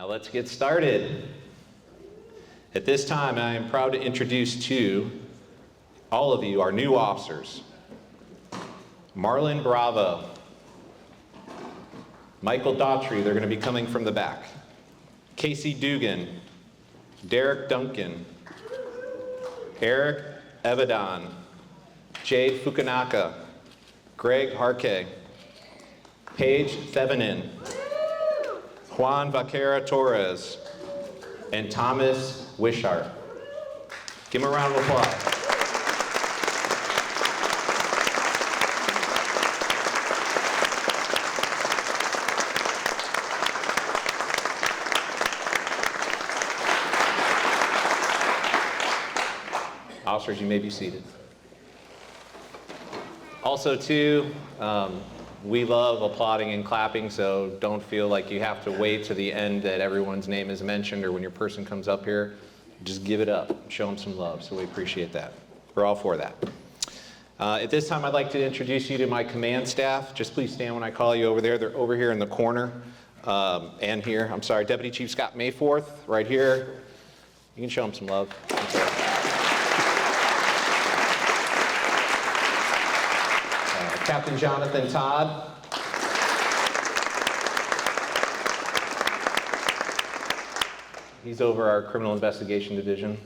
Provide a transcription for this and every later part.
Now let's get started. At this time, I am proud to introduce to all of you our new officers. Marlon Bravo, Michael Daughtry, they're going to be coming from the back. Casey Dugan, Derek Duncan, Eric Evedon, Jade Fukunaka, Greg Harke, Paige Thevenin, Juan Vaquera Torres, and Thomas Wishart. Give them a round of applause. Officers, you may be seated. Also, too, we love applauding and clapping, so don't feel like you have to wait to the end that everyone's name is mentioned or when your person comes up here. Just give it up. Show them some love, so we appreciate that. We're all for that. At this time, I'd like to introduce you to my command staff. Just please stand when I call you over there. They're over here in the corner and here. I'm sorry, Deputy Chief Scott Mayforth, right here. You can show them some love. Captain Jonathan Todd. He's over our Criminal Investigation Division.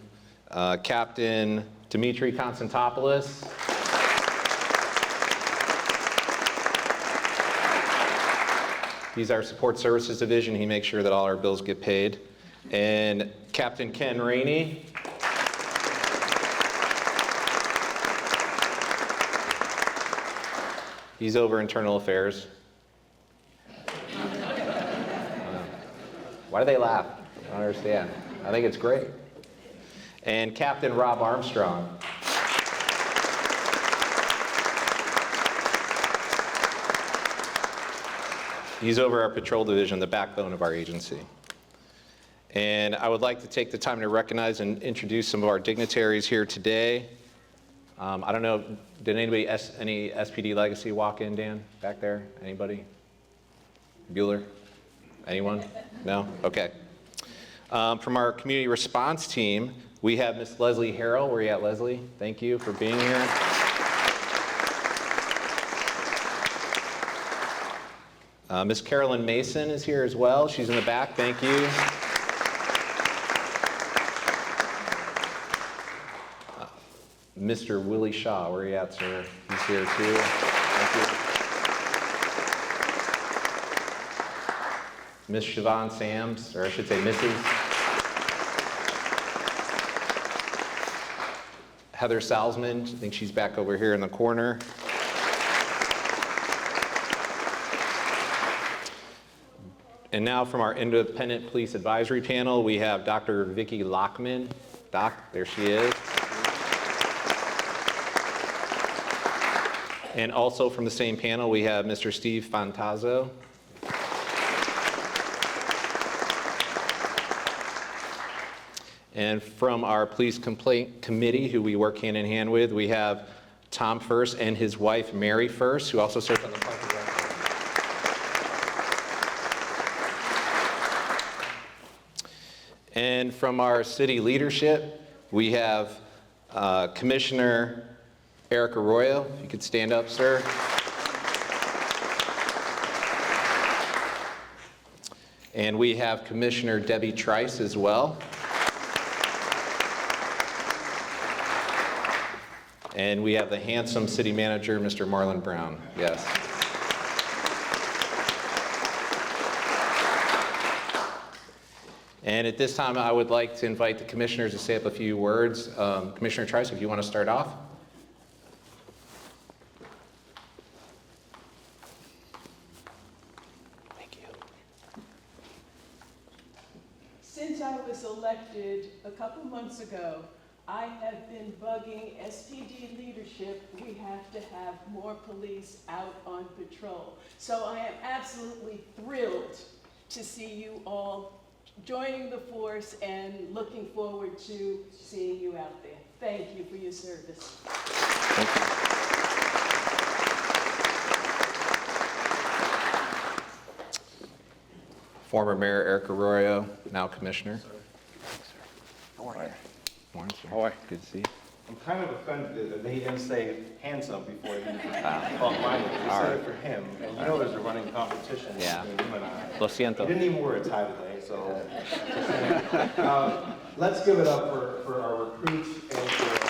Captain Dimitri Konstantopoulos. He's our Support Services Division. He makes sure that all our bills get paid. And Captain Ken Rainey. He's over Internal Affairs. Why do they laugh? I don't understand. I think it's great. And Captain Rob Armstrong. He's over our Patrol Division, the backbone of our agency. And I would like to take the time to recognize and introduce some of our dignitaries here today. I don't know, did anybody, any SPD legacy walk in, Dan, back there? Anybody? Bueller? Anyone? No? Okay. From our community response team, we have Miss Leslie Harrell. Where are you at, Leslie? Thank you for being here. Miss Carolyn Mason is here as well. She's in the back. Thank you. Mr. Willie Shaw, where are you at, sir? He's here too. Thank you. Miss Siobhan Sams, or I should say Mrs. Heather Salzman, I think she's back over here in the corner. And now from our Independent Police Advisory Panel, we have Dr. Vicki Lockman. Doc, there she is. And also from the same panel, we have Mr. Steve Fantazzo. And from our Police Complaint Committee, who we work hand in hand with, we have Tom First and his wife, Mary First, who also serves on the Park and Rec. And from our city leadership, we have Commissioner Eric Arroyo, if you could stand up, sir. And we have Commissioner Debbie Trice as well. And we have the handsome city manager, Mr. Marlon Brown. Yes. And at this time, I would like to invite the commissioners to say up a few words. Commissioner Trice, if you want to start off. Since I was elected a couple months ago, I have been bugging SPD leadership. We have to have more police out on patrol. So I am absolutely thrilled to see you all joining the force and looking forward to seeing you out there. Thank you for your service. Thank you. former Mayor Eric Arroyo, now Commissioner. Morning, sir. How are you? Good to see you. I'm kind of offended that he didn't say handsome before he called mine. He said it for him, and you know there's a running competition between him and I. Lo siento. He didn't even wear a tie today, so. Let's give it up for our recruits and for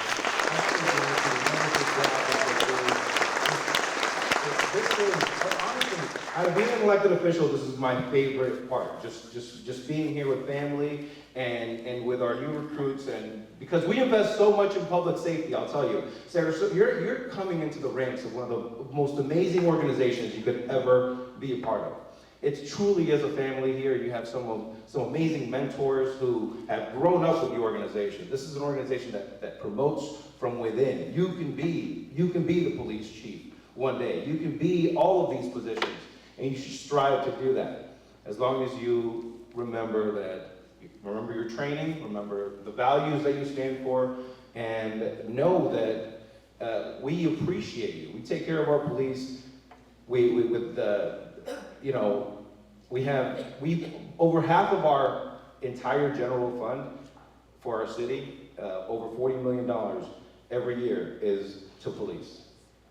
this is, honestly, out of being an elected official, this is my favorite part. Just being here with family and with our new recruits, and because we invest so much in public safety, I'll tell you, Sarasota, you're coming into the ranks of one of the most amazing organizations you could ever be a part of. It truly is a family here. You have some amazing mentors who have grown up with the organization. This is an organization that promotes from within. You can be the police chief one day. You can be all of these positions, and you should strive to do that. As long as you remember your training, remember the values that you stand for, and know that we appreciate you. We take care of our police. We over half of our entire general fund for our city, over $40 million every year, is to police.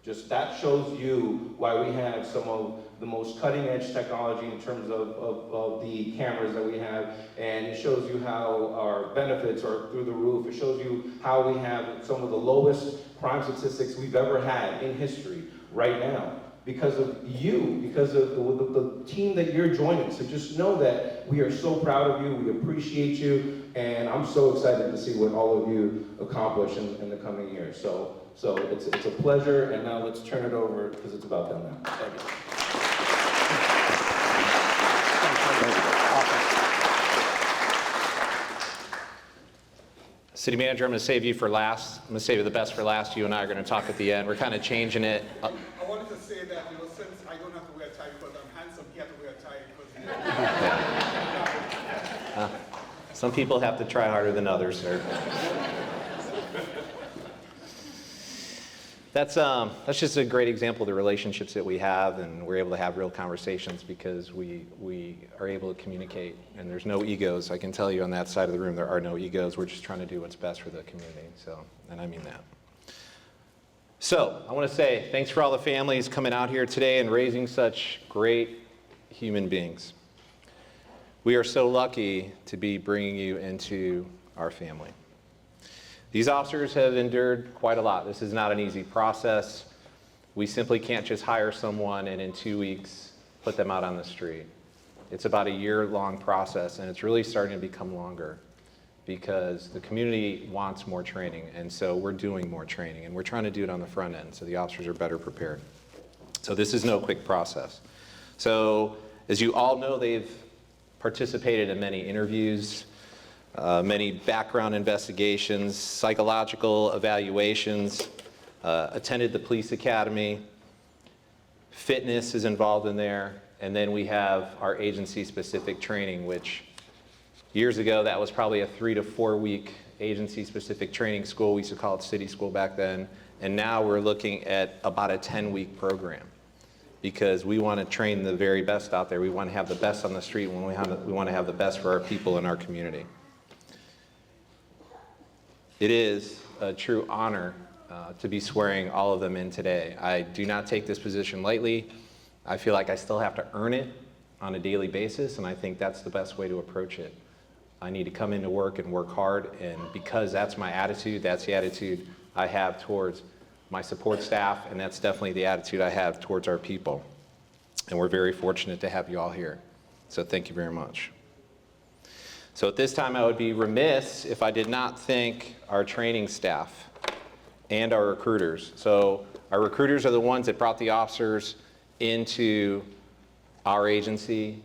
Just that shows you why we have some of the most cutting edge technology in terms of the cameras that we have, and it shows you how our benefits are through the roof. It shows you how we have some of the lowest crime statistics we've ever had in history right now, because of you, because of the team that you're joining. So just know that we are so proud of you, we appreciate you, and I'm so excited to see what all of you accomplish in the coming years. So it's a pleasure, and now let's turn it over, because it's about done now. Thank you. City Manager, I'm going to save you for last. I'm going to save you the best for last. You and I are going to talk at the end. We're kind of changing it. I wanted to say that, since I don't have to wear a tie because I'm handsome, he had to wear a tie because Some people have to try harder than others, sir. That's just a great example of the relationships that we have, and we're able to have real conversations because we are able to communicate, and there's no egos. I can tell you on that side of the room there are no egos. We're just trying to do what's best for the community, and I mean that. So I want to say thanks for all the families coming out here today and raising such great human beings. We are so lucky to be bringing you into our family. These officers have endured quite a lot. This is not an easy process. We simply can't just hire someone and in 2 weeks put them out on the street. It's about a year-long process, and it's really starting to become longer because the community wants more training, and so we're doing more training, and we're trying to do it on the front end so the officers are better prepared. So this is no quick process. So as you all know, they've participated in many interviews, many background investigations, psychological evaluations, attended the police academy, fitness is involved in there, and then we have our agency-specific training, which years ago that was probably a 3 to 4 week agency-specific training school. We used to call it city school back then, and now we're looking at about a 10-week program because we want to train the very best out there. We want to have the best on the street, and we want to have the best for our people in our community. It is a true honor to be swearing all of them in today. I do not take this position lightly. I feel like I still have to earn it on a daily basis, and I think that's the best way to approach it. I need to come into work and work hard, and because that's my attitude, that's the attitude I have towards my support staff, and that's definitely the attitude I have towards our people. And we're very fortunate to have you all here. So thank you very much. So at this time, I would be remiss if I did not thank our training staff and our recruiters. So our recruiters are the ones that brought the officers into our agency.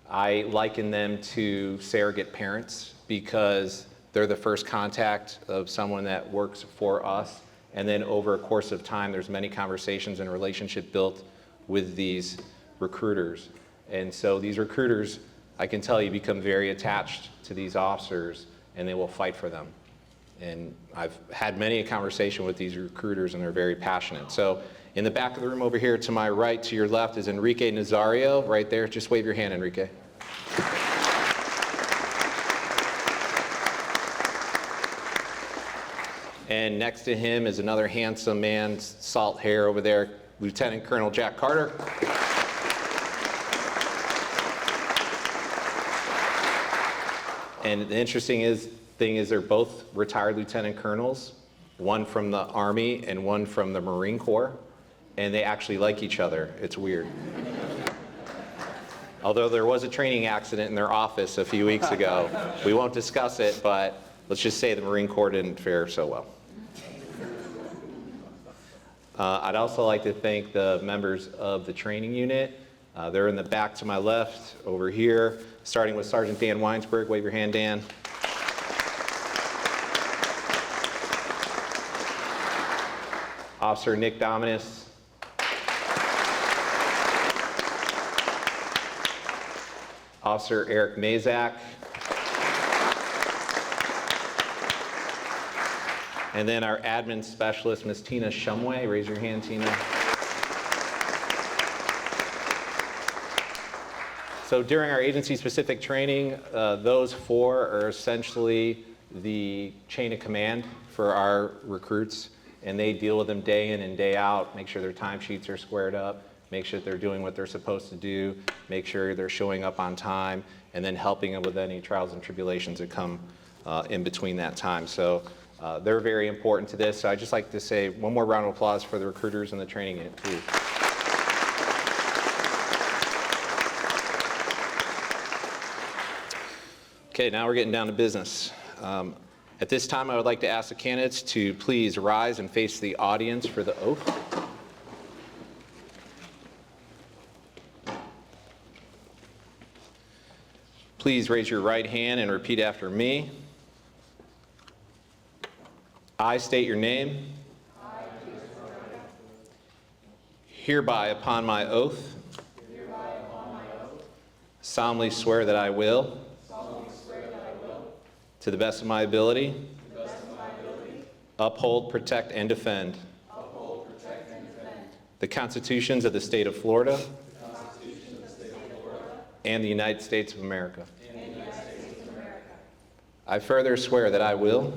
I liken them to surrogate parents because they're the first contact of someone that works for us. And then over a course of time, there's many conversations and a relationship built with these recruiters. And so these recruiters, I can tell you, become very attached to these officers, and they will fight for them. And I've had many a conversation with these recruiters, and they're very passionate. So in the back of the room over here to my right, to your left, is Enrique Nazario, right there. Just wave your hand, Enrique. And next to him is another handsome man, salt hair over there, Lieutenant Colonel Jack Carter. And the interesting thing is they're both retired lieutenant colonels, one from the Army and one from the Marine Corps, and they actually like each other. It's weird. Although there was a training accident in their office a few weeks ago. We won't discuss it, but let's just say the Marine Corps didn't fare so well. I'd also like to thank the members of the training unit. They're in the back to my left, over here, starting with Sergeant Dan Weinsberg. Wave your hand, Dan. Officer Nick Dominus. Officer Eric Mazak. And then our admin specialist, Ms. Tina Shumway. Raise your hand, Tina. So during our agency-specific training, those four are essentially the chain of command for our recruits, and they deal with them day in and day out, make sure their timesheets are squared up, make sure they're doing what they're supposed to do, make sure they're showing up on time, and then helping them with any trials and tribulations that come in between that time. So they're very important to this. So I'd just like to say one more round of applause for the recruiters and the training unit, please. Okay, now we're getting down to business. At this time, I would like to ask the candidates to please rise and face the audience for the oath. Please raise your right hand and repeat after me. I state your name. Hereby upon my oath. Solemnly swear that I will. To the best of my ability. Uphold, protect, and defend. The constitutions of the state of Florida. And the United States of America. I further swear that I will.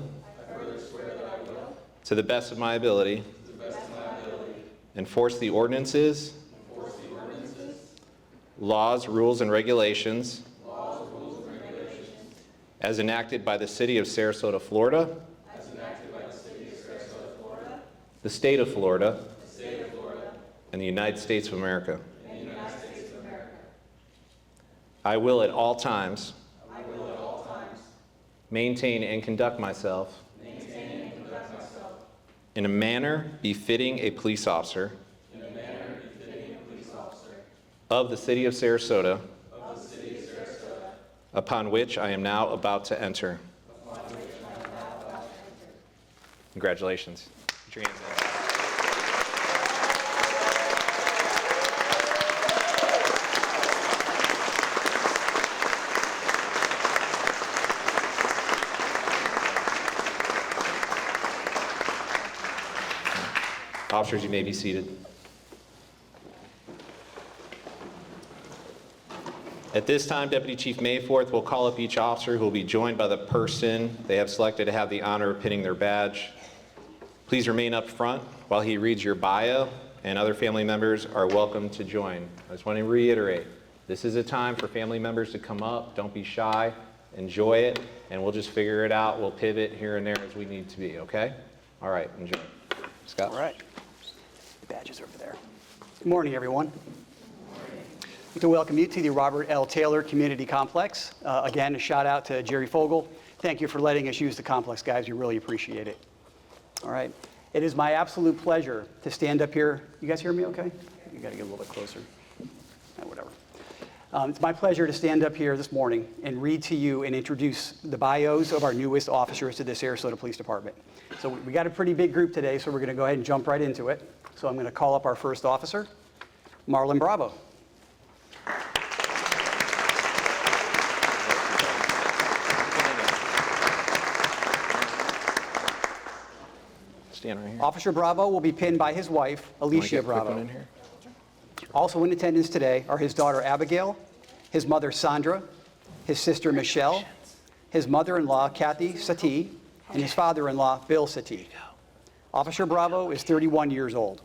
To the best of my ability. Enforce the ordinances. Laws, rules, and regulations. As enacted by the City of Sarasota, Florida. The state of Florida. And the United States of America. I will at all times. Maintain and conduct myself. In a manner befitting a police officer. Of the City of Sarasota. Upon which I am now about to enter. Congratulations. Put your hands in. Officers, you may be seated. At this time, Deputy Chief Mayforth will call up each officer who will be joined by the person they have selected to have the honor of pinning their badge. Please remain up front while he reads your bio, and other family members are welcome to join. I just want to reiterate, this is a time for family members to come up. Don't be shy. Enjoy it, and we'll just figure it out. We'll pivot here and there as we need to be, okay? All right, enjoy. Scott? All right. The badges over there. Good morning, everyone. I'd like to welcome you to the Robert L. Taylor Community Complex. Again, a shout out to Jerry Fogel. Thank you for letting us use the complex, guys. We really appreciate it. All right. It is my absolute pleasure to stand up here. You guys hear me okay? You got to get a little bit closer. Whatever. It's my pleasure to stand up here this morning and read to you and introduce the bios of our newest officers to the Sarasota Police Department. So we got a pretty big group today, so we're going to go ahead and jump right into it. So I'm going to call up our first officer, Marlon Bravo. Stand right here. Officer Bravo will be pinned by his wife, Alicia Bravo. In here? Also in attendance today are his daughter Abigail, his mother Sandra, his sister Michelle, his mother-in-law Kathy Satie, and his father-in-law, Bill Satie. Officer Bravo is 31 years old.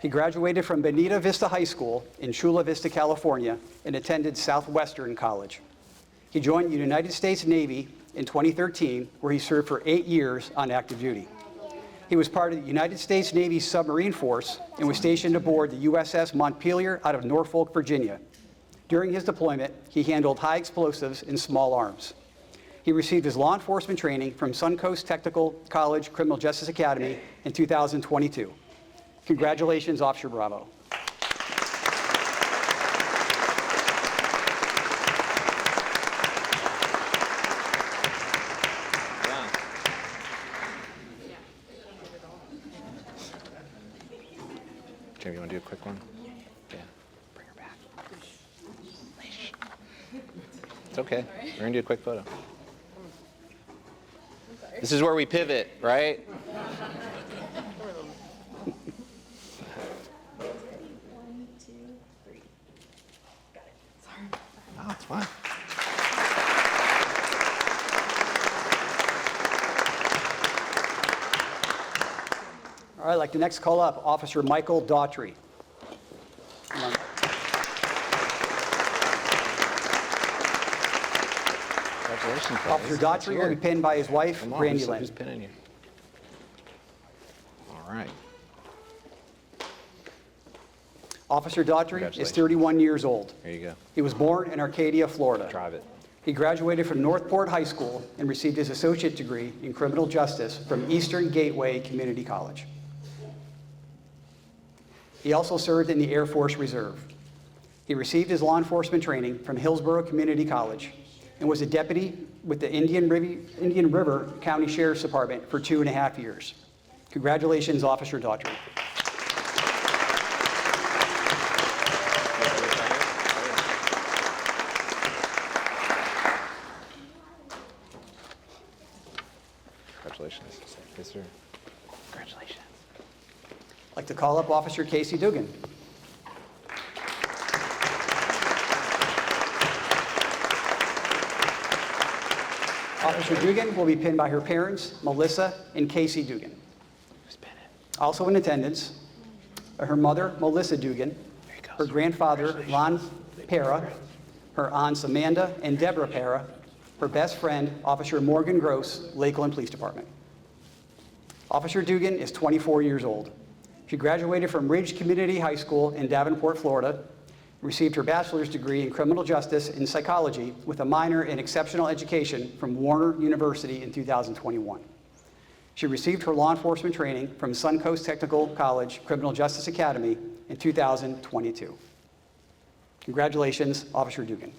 He graduated from Bonita Vista High School in Chula Vista, California, and attended Southwestern College. He joined the United States Navy in 2013, where he served for 8 years on active duty. He was part of the United States Navy submarine force and was stationed aboard the USS Montpelier out of Norfolk, Virginia. During his deployment, he handled high explosives and small arms. He received his law enforcement training from Suncoast Technical College Criminal Justice Academy in 2022. Congratulations, Officer Bravo. Jim, you want to do a quick one? Yeah. Bring her back. It's okay. We're going to do a quick photo. This is where we pivot, right? Oh, it's fine. All right, I'd like to next call up Officer Michael Daughtry. Come on. Congratulations, buddy. Officer Daughtry will be pinned by his wife, Come on, Brandy who's Lynn. pinning you? All right. Officer Daughtry is Congratulations. 31 years old. There you go. He was born in Arcadia, Florida. Drive it. He graduated from Northport High School and received his associate degree in criminal justice from Eastern Gateway Community College. He also served in the Air Force Reserve. He received his law enforcement training from Hillsborough Community College and was a deputy with the Indian River County Sheriff's Department for 2.5 years. Congratulations, Officer Daughtry. Congratulations. Yes, sir. Congratulations. I'd like to call up Officer Casey Dugan. Officer Dugan will be pinned by her parents, Melissa and Casey Dugan. Who's pinning? Also in attendance are her mother, Melissa Dugan, her grandfather, Lon Para, her aunts Amanda and Deborah Para, her best friend, Officer Morgan Gross, Lakeland Police Department. Officer Dugan is 24 years old. She graduated from Ridge Community High School in Davenport, Florida, received her bachelor's degree in criminal justice and psychology with a minor in exceptional education from Warner University in 2021. She received her law enforcement training from Suncoast Technical College Criminal Justice Academy in 2022. Congratulations, Officer Dugan.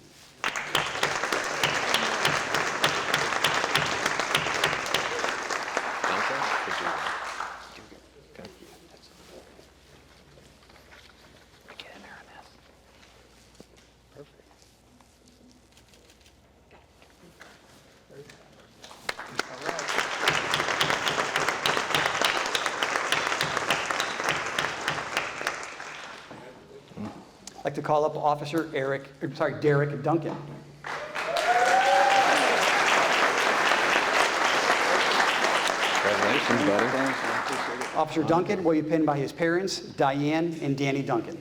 I'd like to call up Officer Derek Duncan. Congratulations, buddy. Officer Duncan will be pinned by his parents, Diane and Danny Duncan.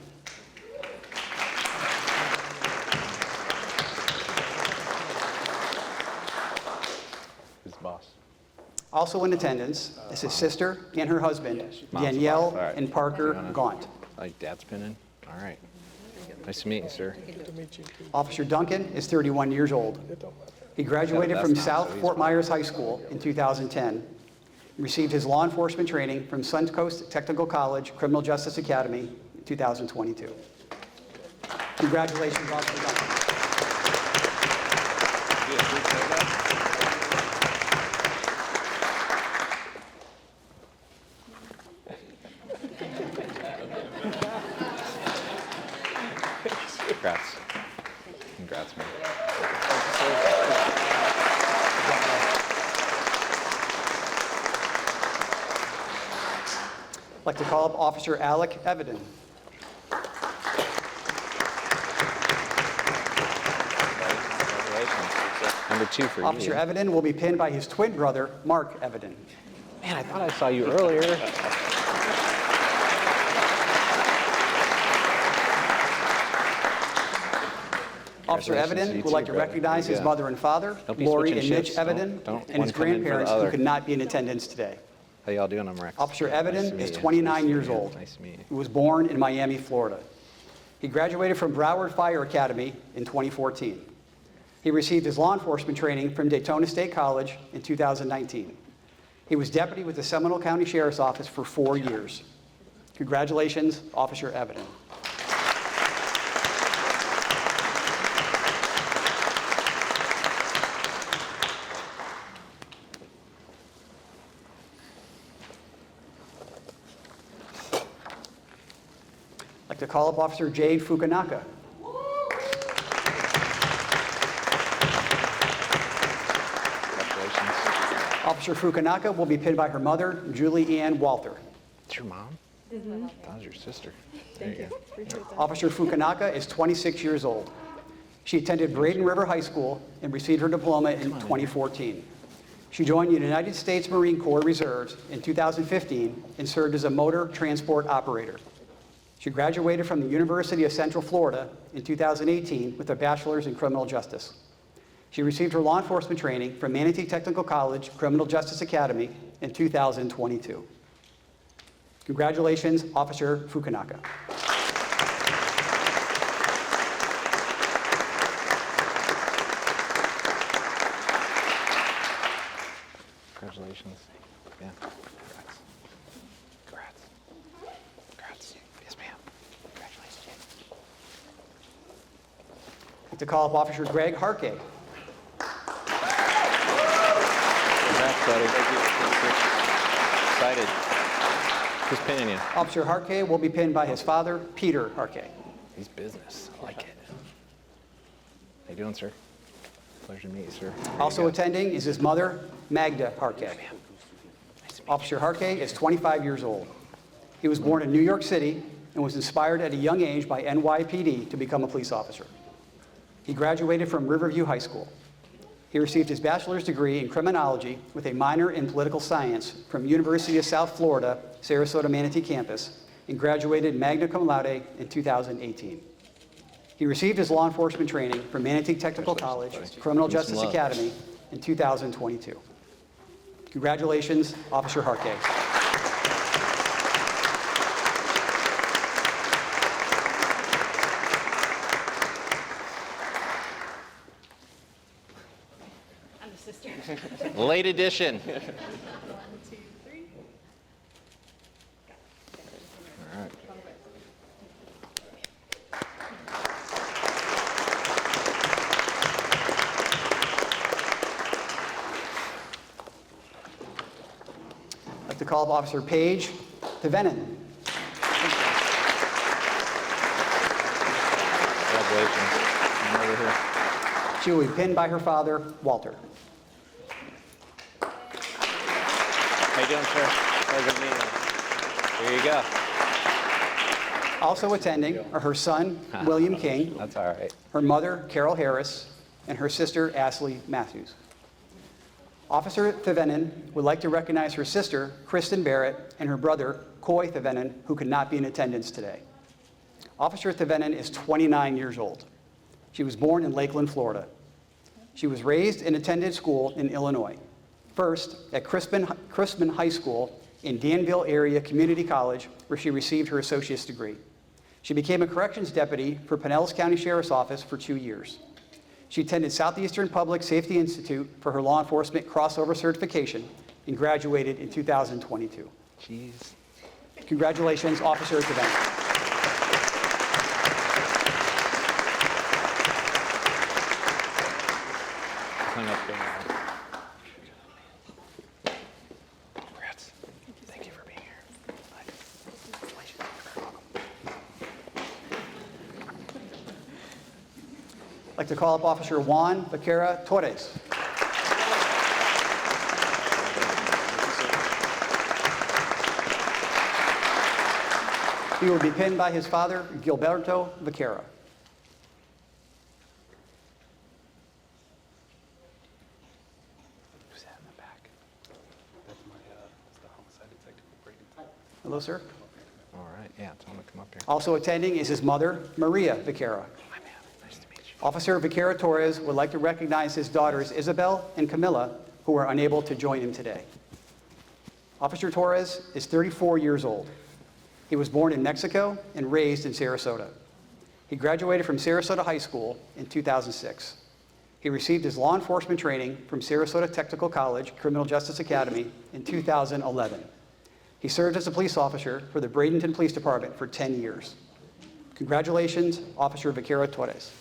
Who's the boss? Also in attendance is his sister and her husband, Mom's the Danielle boss. All right. and Parker You wanna- Gaunt. Like dad's pinning? All right. Nice to meet you, sir. Officer Duncan is 31 years old. He graduated Yeah, from that's not South so easy. Fort Myers High School in 2010, received his law enforcement training from Suncoast Technical College Criminal Justice Academy in 2022. Congratulations, Officer Duncan. Congrats. Congrats, man. I'd like to call up Officer Alec Evedon. Congratulations. How number 2 for you. Officer Eviden will be pinned by his twin brother, Mark Eviden. Man, I thought I saw you earlier. Officer Congratulations, Eviden you would like too, to brother. recognize There his you go. mother and father, Don't be Lori switching and Mitch shifts. Eviden, Don't and his one come in for the grandparents who other. could not be in attendance today. How y'all doing? I'm Rex. Officer Nice to Eviden meet is you. 29 Nice to years meet you. old. Nice to meet you. He was born in Miami, Florida. He graduated from Broward Fire Academy in 2014. He received his law enforcement training from Daytona State College in 2019. He was deputy with the Seminole County Sheriff's Office for 4 years. Congratulations, Officer Eviden. I'd like to call up Officer Jade Fukunaka. Congratulations. Officer Fukunaka will be pinned by her mother, Julie Ann Walter. It's your mom? That was your sister. There you go. Officer Fukunaka is 26 years old. She attended Braden River High School and received her diploma in 2014. She joined the United States Marine Corps Reserves in 2015 and served as a motor transport operator. She graduated from the University of Central Florida in 2018 with a bachelor's in criminal justice. She received her law enforcement training from Manatee Technical College Criminal Justice Academy in 2022. Congratulations, Officer Fukunaka. Congratulations. Yeah. Congrats. Congrats. Congrats. Yes, ma'am. Congratulations, Jane. I'd like to call up Officer Greg Harkey. Congrats, buddy. Excited. Who's pinning you? Officer Harkey will be pinned by his father, Peter Harkey. He's business. I like it. How you doing, sir? Pleasure to meet you, sir. There you Also go. attending is his mother, Magda Harkey. Officer Harkey is 25 years old. He was born in New York City and was inspired at a young age by NYPD to become a police officer. He graduated from Riverview High School. He received his bachelor's degree in criminology with a minor in political science from University of South Florida, Sarasota Manatee campus, and graduated magna cum laude in 2018. He received his law enforcement training from Manatee Technical College Criminal Give him some Justice love. Academy in 2022. Congratulations, Officer Harkey. I'm the sister. Late edition. All right. I'd like to call up Officer Paige Tevenin. Congratulations. I'm over here. She will be pinned by her father, Walter. How you doing, sir? Pleasure to meet you. There you go. Also attending are her son, William King, That's all right. her mother, Carol Harris, and her sister, Ashley Matthews. Officer Thevenin would like to recognize her sister, Kristen Barrett, and her brother, Coy Thevenin, who could not be in attendance today. Officer Thevenin is 29 years old. She was born in Lakeland, Florida. She was raised and attended school in Illinois. First, at Crispin High School in Danville Area Community College, where she received her associate's degree. She became a corrections deputy for Pinellas County Sheriff's Office for 2 years. She attended Southeastern Public Safety Institute for her law enforcement crossover certification and graduated in 2022. Jeez. Congratulations, Officer Thevenin. Hung up there. Congrats. Thank you for being here. Congratulations. You're welcome. I'd like to call up Officer Juan Vaquera Torres. He will be pinned by his father, Gilberto Vaquera. Hello, sir. All right, yeah, tell him to come up here. Also attending is his mother, Maria Vaquera. Hi, man. Nice to meet you. Officer Vaquera Torres would like to recognize his daughters, Isabel and Camilla, who are unable to join him today. Officer Torres is 34 years old. He was born in Mexico and raised in Sarasota. He graduated from Sarasota High School in 2006. He received his law enforcement training from Sarasota Technical College Criminal Justice Academy in 2011. He served as a police officer for the Bradenton Police Department for 10 years. Congratulations, Officer Vaquera Torres.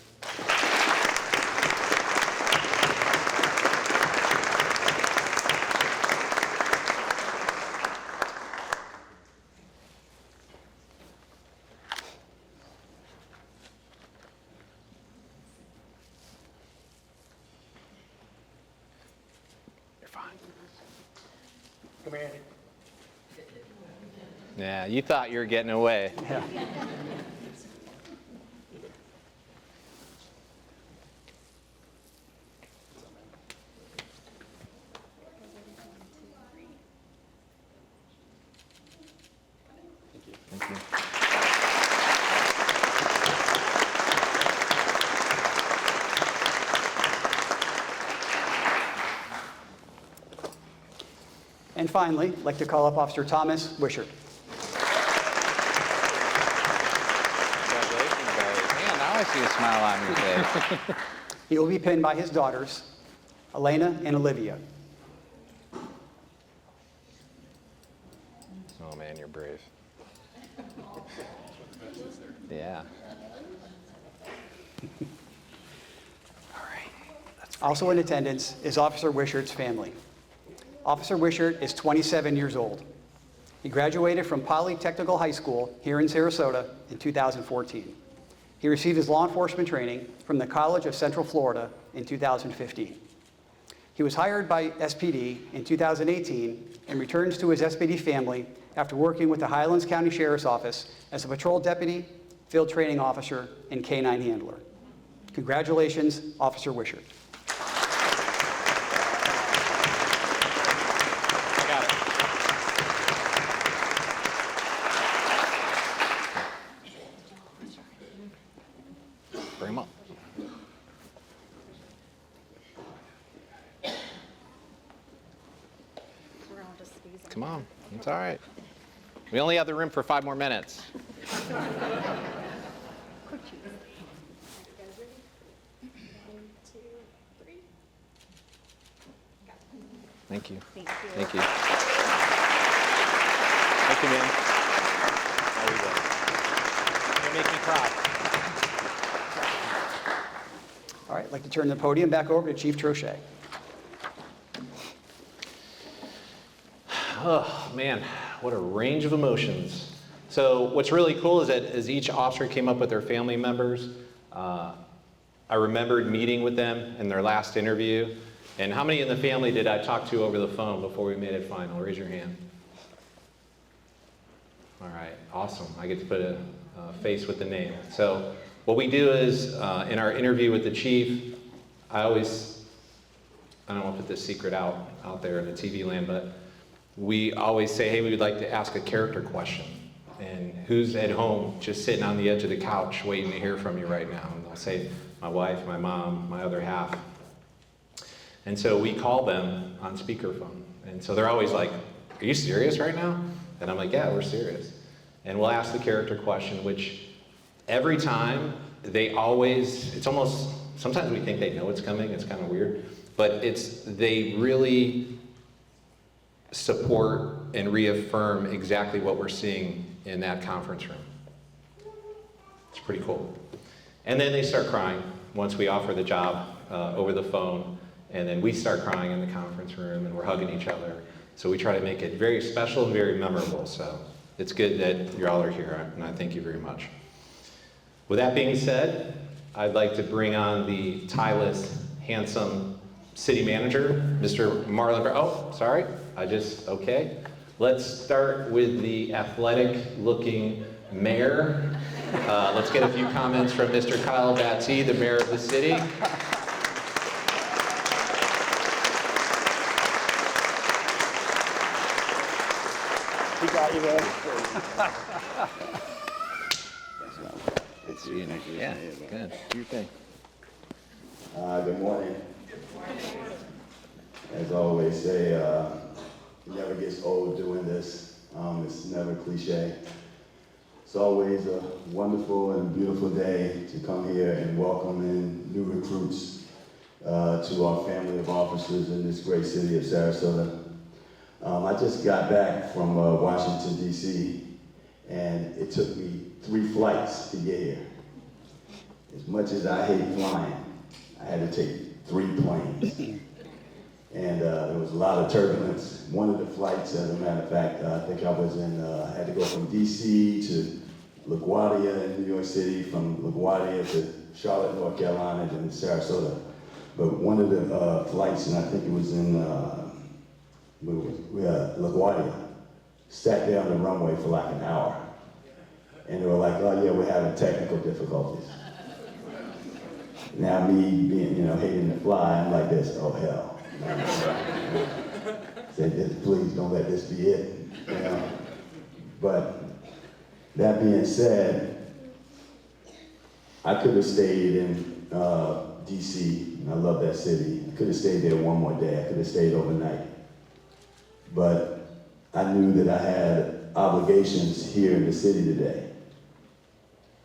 You're fine. Yeah, you thought you were getting away. Yeah. Thank you. And finally, I'd like to call up Officer Thomas Wishart. Congratulations, buddy. Man, now I see a smile on your face. He will be pinned by his daughters, Elena and Olivia. Oh, man, you're brave. Yeah. All right. Also in attendance is Officer Wishart's family. Officer Wishart is 27 years old. He graduated from Polytechnical High School here in Sarasota in 2014. He received his law enforcement training from the College of Central Florida in 2015. He was hired by SPD in 2018 and returns to his SPD family after working with the Highlands County Sheriff's Office as a patrol deputy, field training officer, and canine handler. Congratulations, Officer Wishart. Got it. Bring him up. We're all just squeezing. Come on. It's all right. We only have the room for 5 more minutes. Quick cheese. You guys ready? 1, 2, 3. Got it. Thank you. Thank you. Thank you. Thank you, man. There you go. You make me cry. All right, I'd like to turn the podium back over to Chief Troche. Oh, man, what a range of emotions. So what's really cool is that as each officer came up with their family members, I remembered meeting with them in their last interview. And how many in the family did I talk to over the phone before we made it final? Raise your hand. All right, awesome. I get to put a face with the name. So what we do is, in our interview with the chief, I don't want to put this secret out there in the TV land, but we always say, hey, we would like to ask a character question. And who's at home just sitting on the edge of the couch waiting to hear from you right now? And they'll say, my wife, my mom, my other half. And so we call them on speakerphone. And so they're always like, are you serious right now? And I'm like, yeah, we're serious. And we'll ask the character question, which every time it's almost, sometimes we think they know it's coming, it's kind of weird, but they really support and reaffirm exactly what we're seeing in that conference room. It's pretty cool. And then they start crying once we offer the job over the phone, and then we start crying in the conference room and we're hugging each other. So we try to make it very special and very memorable. So it's good that you all are here, and I thank you very much. With that being said, I'd like to bring on the tireless, handsome city manager, Mr. Marlon. Oh, sorry. Okay. Let's start with the athletic-looking mayor. Let's get a few comments from Mr. Kyle Batty, the mayor of the city. He got you there. Yeah, good. Do your thing. Good morning. As I always say, it never gets old doing this. It's never cliche. It's always a wonderful and beautiful day to come here and welcome in new recruits to our family of officers in this great city of Sarasota. I just got back from Washington, D.C., and it took me 3 flights to get here. As much as I hate flying, I had to take 3 planes. And there was a lot of turbulence. One of the flights, as a matter of fact, I think I was in, I had to go from DC to LaGuardia in New York City, from LaGuardia to Charlotte, North Carolina, and then Sarasota. But one of the flights, and I think it was in LaGuardia, sat there on the runway for like an hour. And they were like, oh yeah, we're having technical difficulties. Now me being, hating to fly, I'm like this, oh hell. Said, please don't let this be it. But that being said, I could have stayed in DC, and I love that city. I could have stayed there one more day. I could have stayed overnight. But I knew that I had obligations here in the city today.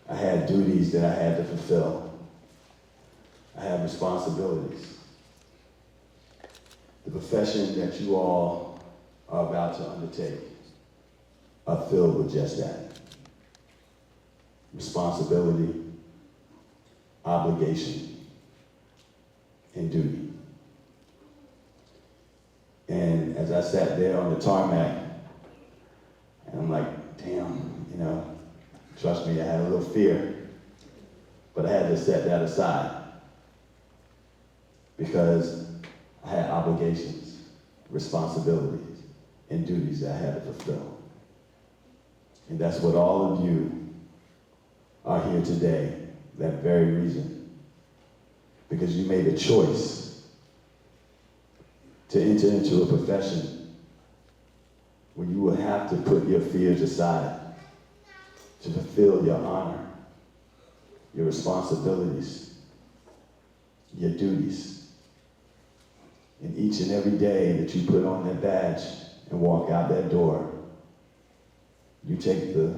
I had duties that I had to fulfill. I have responsibilities. The profession that you all are about to undertake are filled with just that. Responsibility, obligation, and duty. And as I sat there on the tarmac, and I'm like, damn, trust me, I had a little fear, but I had to set that aside because I had obligations, responsibilities, and duties that I had to fulfill. And that's what all of you are here today, that very reason. Because you made a choice to enter into a profession where you will have to put your fears aside to fulfill your honor, your responsibilities, your duties. And each and every day that you put on that badge and walk out that door, you take the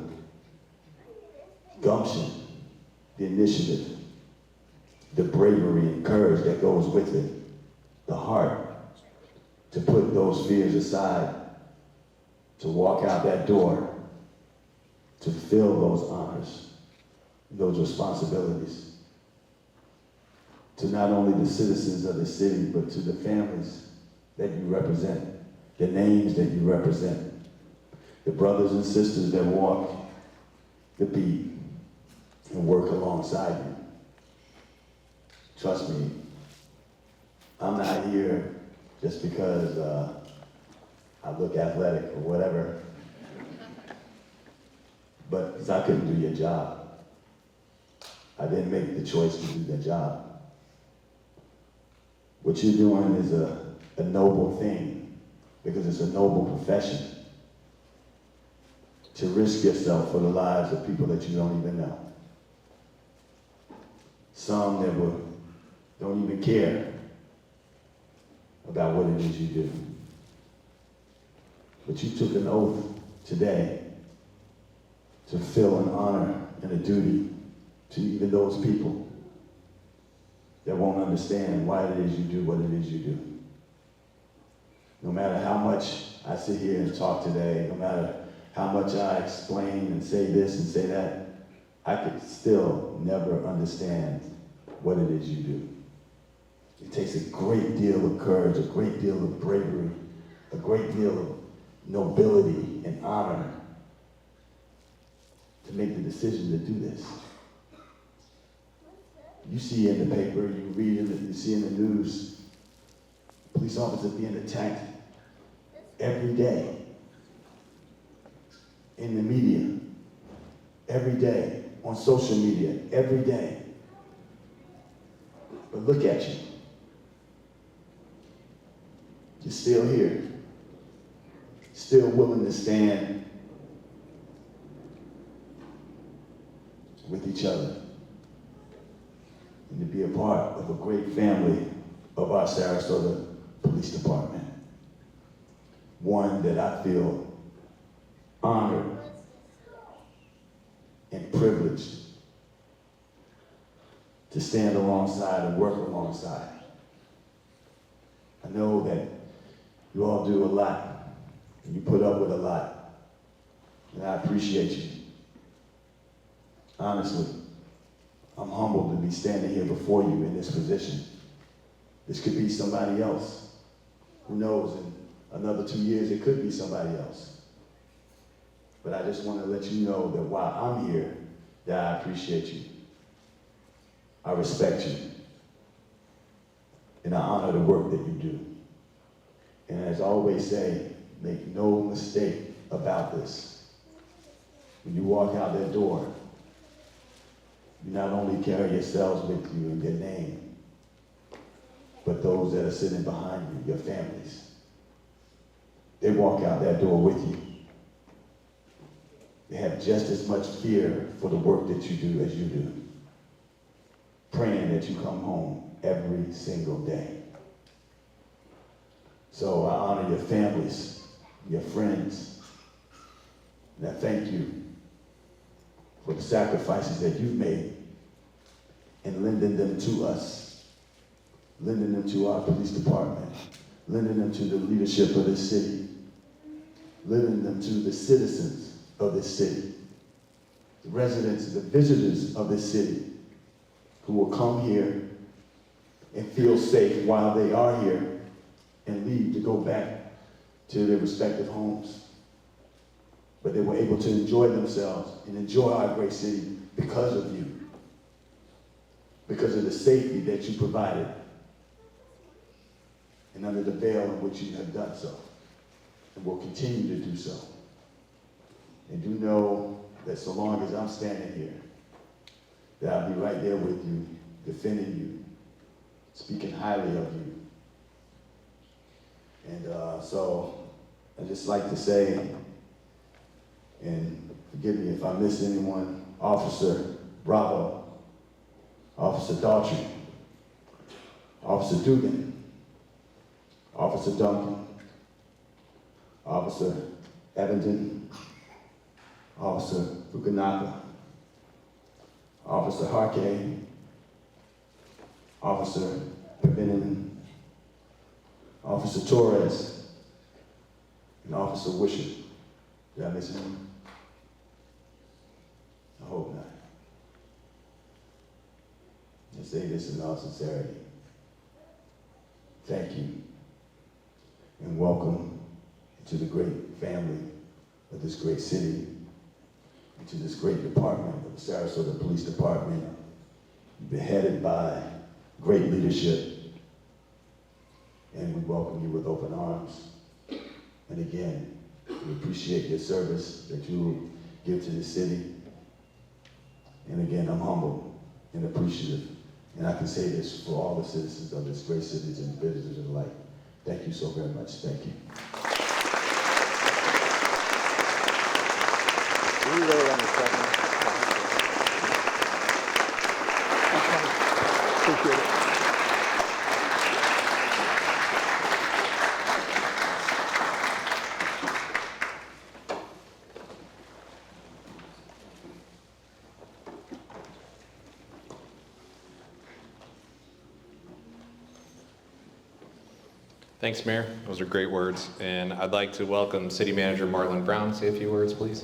gumption, the initiative, the bravery and courage that goes with it, the heart to put those fears aside, to walk out that door, to fulfill those honors, those responsibilities. To not only the citizens of the city, but to the families that you represent, the names that you represent, the brothers and sisters that walk the beat and work alongside you. Trust me, I'm not here just because I look athletic or whatever, but because I couldn't do your job. I didn't make the choice to do the job. What you're doing is a noble thing, because it's a noble profession. To risk yourself for the lives of people that you don't even know. Some that don't even care about what it is you do. But you took an oath today to fulfill an honor and a duty to even those people that won't understand why it is you do what it is you do. No matter how much I sit here and talk today, no matter how much I explain and say this and say that, I could still never understand what it is you do. It takes a great deal of courage, a great deal of bravery, a great deal of nobility and honor to make the decision to do this. You see in the paper, you read it, you see in the news, police officers being attacked every day. In the media, every day, on social media, every day. But look at you. You're still here. still willing to stand with each other and to be a part of a great family of our Sarasota Police Department. One that I feel honored and privileged to stand alongside and work alongside. I know that you all do a lot, and you put up with a lot, and I appreciate you. Honestly, I'm humbled to be standing here before you in this position. This could be somebody else. Who knows, in another 2 years, it could be somebody else. But I just want to let you know that while I'm here, that I appreciate you. I respect you. And I honor the work that you do. And as I always say, make no mistake about this. When you walk out that door, you not only carry yourselves with you and your name, but those that are sitting behind you, your families. They walk out that door with you. They have just as much fear for the work that you do as you do, praying that you come home every single day. So I honor your families, your friends, and I thank you for the sacrifices that you've made and lending them to us, lending them to our police department, lending them to the leadership of this city, lending them to the citizens of this city, the residents, the visitors of this city who will come here and feel safe while they are here and leave to go back to their respective homes. But they were able to enjoy themselves and enjoy our great city because of you, because of the safety that you provided, and under the veil in which you have done so, and will continue to do so. And do know that so long as I'm standing here, that I'll be right there with you, defending you, speaking highly of you. And so I'd just like to say, and forgive me if I miss anyone, Officer Bravo, Officer Daughtry, Officer Dugan, Officer Duncan, Officer Evington, Officer Fukunaga, Officer Harkey, Officer Pavinin, Officer Torres, and Officer Wisher. Did I miss anyone? I hope not. I say this in all sincerity. Thank you, and welcome to the great family of this great city, and to this great department of the Sarasota Police Department, beheaded by great leadership. And we welcome you with open arms. And again, we appreciate your service that you give to the city. And again, I'm humbled and appreciative. And I can say this for all the citizens of this great city and visitors alike. Thank you so very much. Thank you. Appreciate it. Thanks, Mayor. Those are great words. And I'd like to welcome City Manager Marlon Brown. Say a few words, please.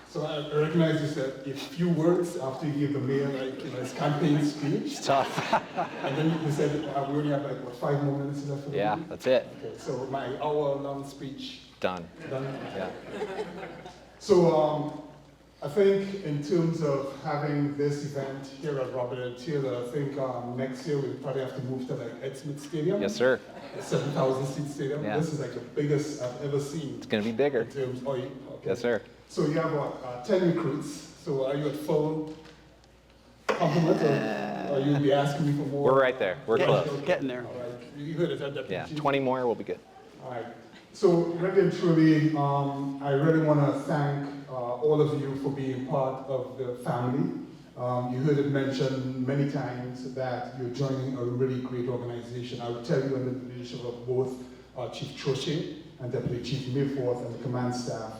So I recognize you said a few words after you give the mayor his campaign speech. It's tough. And then you said we only have 5 more minutes left for the Yeah, meeting? that's it. Okay, so my hour-long speech Done. done. Yeah. So I think in terms of having this event here at Robert L. Taylor, I think next year we'll probably have to move to Ed Smith Stadium. Yes, sir. A 7,000 seat stadium. Yeah. This is like the biggest I've ever seen. It's going to be bigger. In terms, okay. Yes, sir. So you have 10 recruits. So are you at full complement? Or you'll be asking me for more? We're right there. We're close. Getting there. All right, you heard it, Deputy Yeah, Chief? 20 more, we'll be good. All right. So really and truly, I really want to thank all of you for being part of the family. You heard it mentioned many times that you're joining a really great organization. I will tell you under the leadership of both Chief Troche and Deputy Chief Mayforth and the command staff,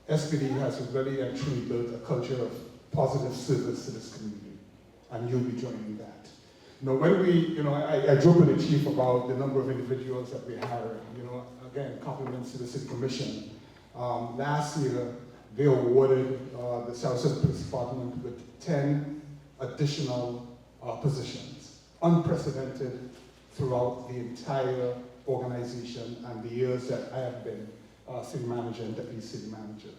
SPD has really and truly built a culture of positive service to this community, and you'll be joining that. Now, when I joke with the chief about the number of individuals that we hired. Again, compliments to the City Commission. Last year, they awarded the Sarasota Police Department with 10 additional positions, unprecedented throughout the entire organization and the years that I have been city manager and deputy city manager.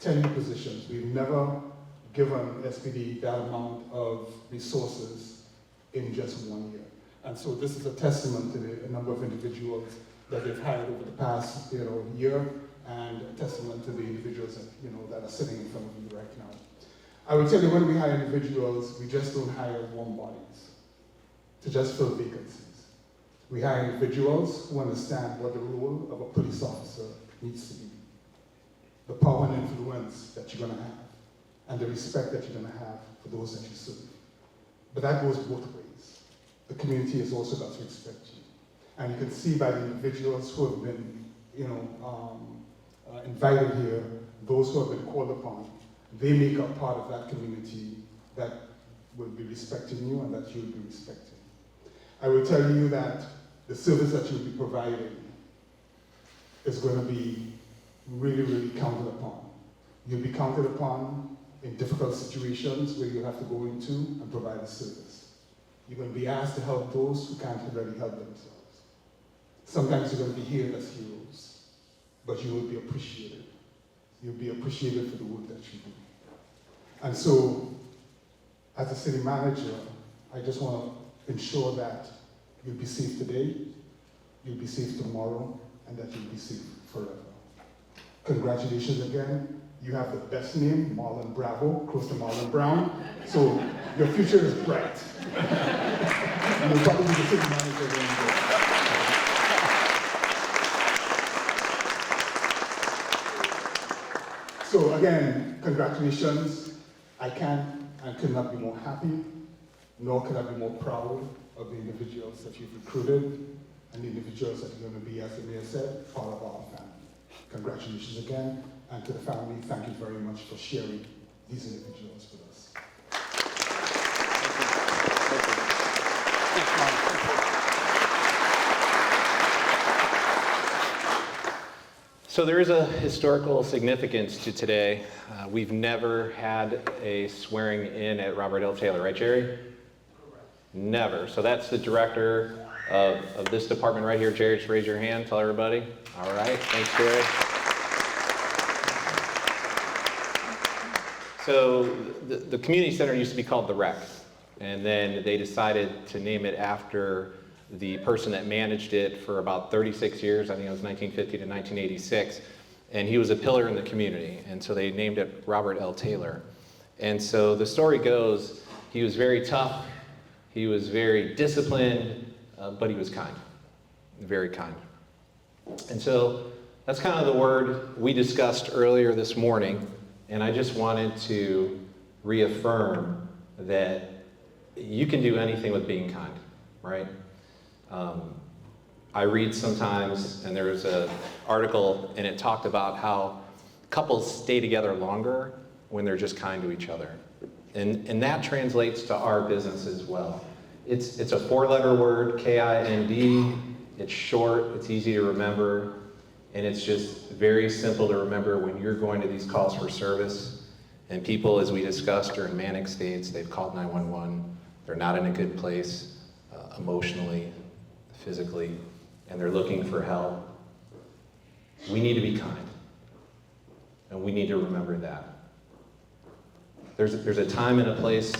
10 new positions. We've never given SPD that amount of resources in just 1 year. And so this is a testament to the number of individuals that they've hired over the past year, and a testament to the individuals that are sitting in front of you right now. I will tell you, when we hire individuals, we just don't hire warm bodies to just fill vacancies. We hire individuals who understand what the role of a police officer needs to be, the power and influence that you're going to have, and the respect that you're going to have for those that you serve. But that goes both ways. The community has also got to respect you. And you can see by the individuals who have been, invited here, those who have been called upon, they make up part of that community that will be respecting you and that you'll be respecting. I will tell you that the service that you'll be providing is going to be really, really counted upon. You'll be counted upon in difficult situations where you have to go into and provide a service. You're going to be asked to help those who can't really help themselves. Sometimes you're going to be hailed as heroes, but you will be appreciated. You'll be appreciated for the work that you do. And so, as a city manager, I just want to ensure that you'll be safe today, you'll be safe tomorrow, and that you'll be safe forever. Congratulations again. You have the best name, Marlon Bravo, close to Marlon Brown. So your future is bright. You'll probably be the city manager when you go. So again, congratulations. I can't and could not be more happy, nor could I be more proud of the individuals that you've recruited and the individuals that are going to be, as the mayor said, part of our family. Congratulations again, and to the family, thank you very much for sharing these individuals with us. So there is a historical significance to today. We've never had a swearing in at Robert L. Taylor, right, Jerry? Correct. Never. So that's the director of this department right here. Jerry, just raise your hand, tell everybody. All right, thanks, Jerry. So the community center used to be called the Rec, and then they decided to name it after the person that managed it for about 36 years. I think it was 1950 to 1986. And he was a pillar in the community. And so they named it Robert L. Taylor. And so the story goes, he was very tough, he was very disciplined, but he was kind, very kind. And so that's kind of the word we discussed earlier this morning. And I just wanted to reaffirm that you can do anything with being kind, right? I read sometimes, and there was an article, and it talked about how couples stay together longer when they're just kind to each other. And that translates to our business as well. It's a 4-letter word, K-I-N-D. It's short, it's easy to remember, and it's just very simple to remember when you're going to these calls for service. And people, as we discussed, are in manic states. They've called 911. They're not in a good place emotionally, physically, and they're looking for help. We need to be kind, and we need to remember that. There's a time and a place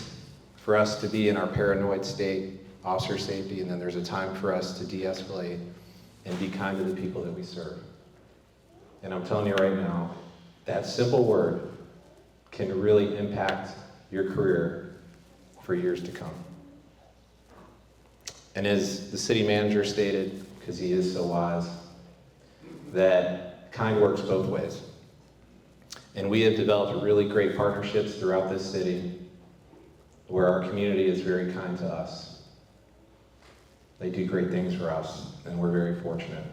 for us to be in our paranoid state, officer safety, and then there's a time for us to de-escalate and be kind to the people that we serve. And I'm telling you right now, that simple word can really impact your career for years to come. And as the city manager stated, because he is so wise, that kind works both ways. And we have developed really great partnerships throughout this city where our community is very kind to us. They do great things for us, and we're very fortunate.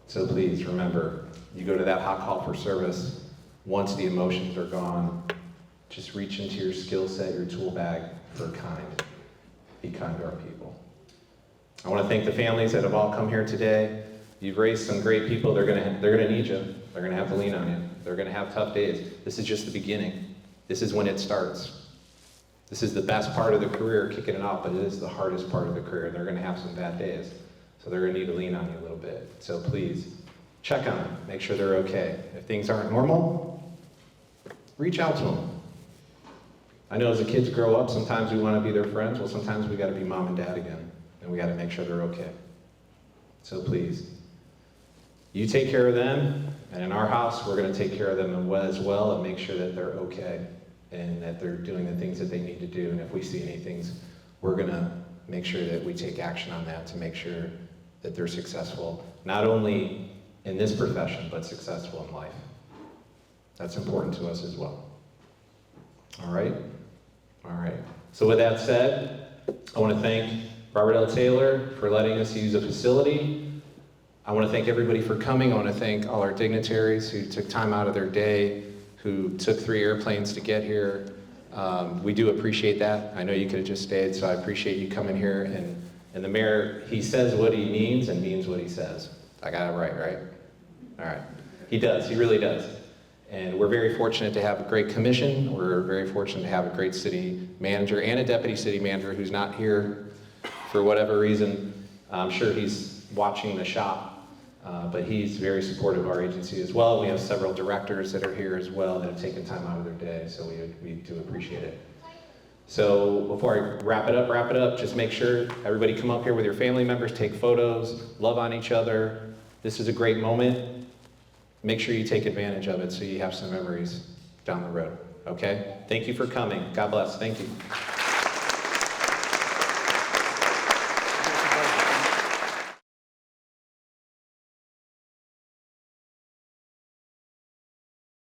So please remember, you go to that hot call for service, once the emotions are gone, just reach into your skill set, your tool bag for kind. Be kind to our people. I want to thank the families that have all come here today. You've raised some great people. They're gonna need you. They're gonna have to lean on you. They're gonna have tough days. This is just the beginning. This is when it starts. This is the best part of the career, kicking it off, but it is the hardest part of the career. They're gonna have some bad days. So they're gonna need to lean on you a little bit. So please, check on them. Make sure they're okay. If things aren't normal, reach out to them. I know as the kids grow up, sometimes we want to be their friends. Well, sometimes we got to be mom and dad again, and we got to make sure they're okay. So please, you take care of them, and in our house, we're going to take care of them as well and make sure that they're okay and that they're doing the things that they need to do. And if we see any things, we're going to make sure that we take action on that to make sure that they're successful, not only in this profession, but successful in life. That's important to us as well. All right? All right. So with that said, I want to thank Robert L. Taylor for letting us use the facility. I want to thank everybody for coming. I want to thank all our dignitaries who took time out of their day, who took 3 airplanes to get here. We do appreciate that. I know you could have just stayed, so I appreciate you coming here. And the mayor, he says what he means and means what he says. I got it right? All right. He does. He really does. And we're very fortunate to have a great commission. We're very fortunate to have a great city manager and a deputy city manager who's not here for whatever reason. I'm sure he's watching the shop, but he's very supportive of our agency as well. We have several directors that are here as well that have taken time out of their day, so we do appreciate it. So before I wrap it up, just make sure everybody come up here with your family members, take photos, love on each other. This is a great moment. Make sure you take advantage of it so you have some memories down the road, okay? Thank you for coming. God bless. Thank you.